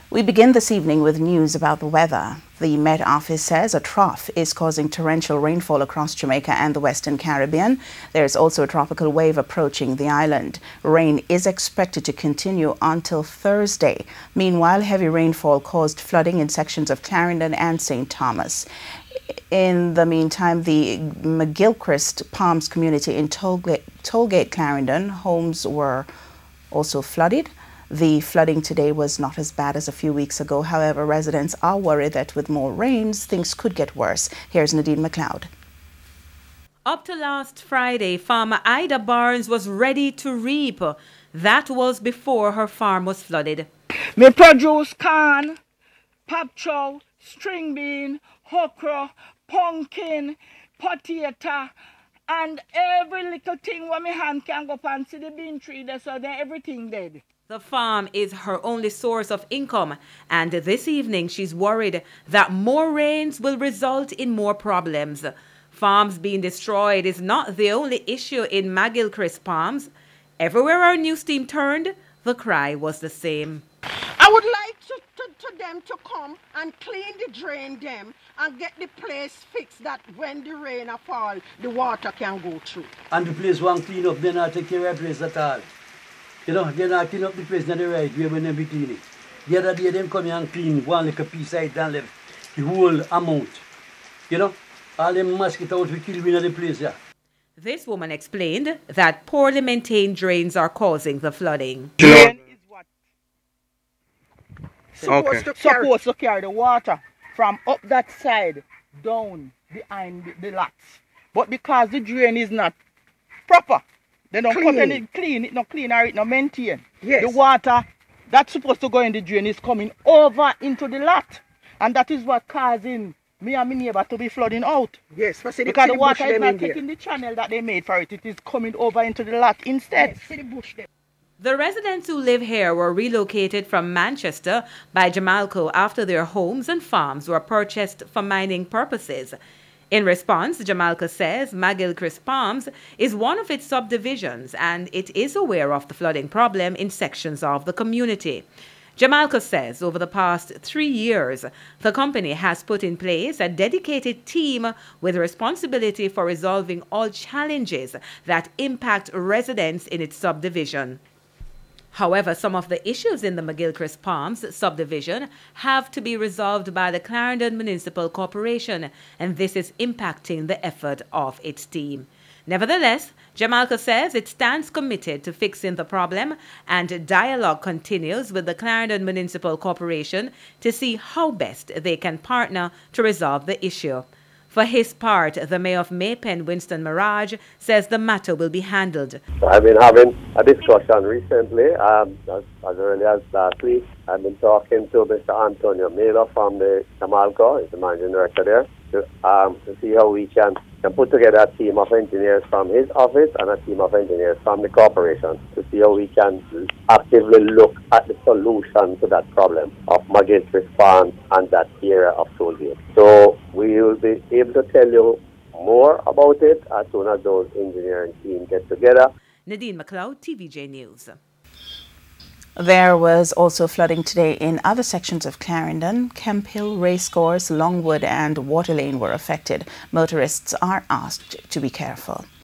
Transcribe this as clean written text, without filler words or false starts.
We begin this evening with news about the weather. The Met Office says a trough is causing torrential rainfall across Jamaica and the Western Caribbean. There's also a tropical wave approaching the island. Rain is expected to continue until Thursday. Meanwhile, heavy rainfall caused flooding in sections of Clarendon and St. Thomas. In the meantime, the McGilchrist Palms community in Tollgate, Clarendon, homes were also flooded. The flooding today was not as bad as a few weeks ago. However, residents are worried that with more rains, things could get worse. Here's Nadine McLeod. Up to last Friday, farmer Ida Barnes was ready to reap. That was before her farm was flooded. Me produce corn, pop chow, string bean, okra, pumpkin, potato, and every little thing where my hand can go up and see the bean tree there, so then everything dead. The farm is her only source of income, and this evening she's worried that more rains will result in more problems. Farms being destroyed is not the only issue in McGilchrist Palms. Everywhere our news team turned, the cry was the same. I would like to them to come and clean the drain them and get the place fixed that when the rain fall, the water can go through. And the place won't clean up, they not take care of the place at all. You know, they not clean up the place in the right way when they be clean it. The other day, them come here and clean one like a piece side and left the whole amount. You know, all them mosquitoes we kill in the place, yeah. This woman explained that poorly maintained drains are causing the flooding. Drain is what? Supposed to carry the water from up that side down behind the lots. But because the drain is not proper, they don't come in it clean, it not clean or it not maintain. Yes. The water that's supposed to go in the drain is coming over into the lot. And that is what causing me and my neighbor to be flooding out. Yes, because the water is not taking the channel that they made for it. It is coming over into the lot instead. Yes, the bush there. The residents who live here were relocated from Manchester by Jamalco after their homes and farms were purchased for mining purposes. In response, Jamalco says McGilchrist Palms is one of its subdivisions and it is aware of the flooding problem in sections of the community. Jamalco says over the past 3 years, the company has put in place a dedicated team with responsibility for resolving all challenges that impact residents in its subdivision. However, some of the issues in the McGilchrist Palms subdivision have to be resolved by the Clarendon Municipal Corporation, and this is impacting the effort of its team. Nevertheless, Jamalco says it stands committed to fixing the problem, and dialogue continues with the Clarendon Municipal Corporation to see how best they can partner to resolve the issue. For his part, the mayor of Maypen, Winston Mirage, says the matter will be handled. I've been having a discussion recently, as early as last week. I've been talking to Mr. Antonio Miller from the Jamalco, he's the managing director there, to see how we can put together a team of engineers from his office and a team of engineers from the corporation to see how we can actively look at the solution to that problem of McGilchrist Farm and that area of Tollgate. So we will be able to tell you more about it as soon as those engineering teams get together. Nadine McLeod, TVJ News. There was also flooding today in other sections of Clarendon. Kemp Hill, Racecourse, Longwood and Water Lane were affected. Motorists are asked to be careful.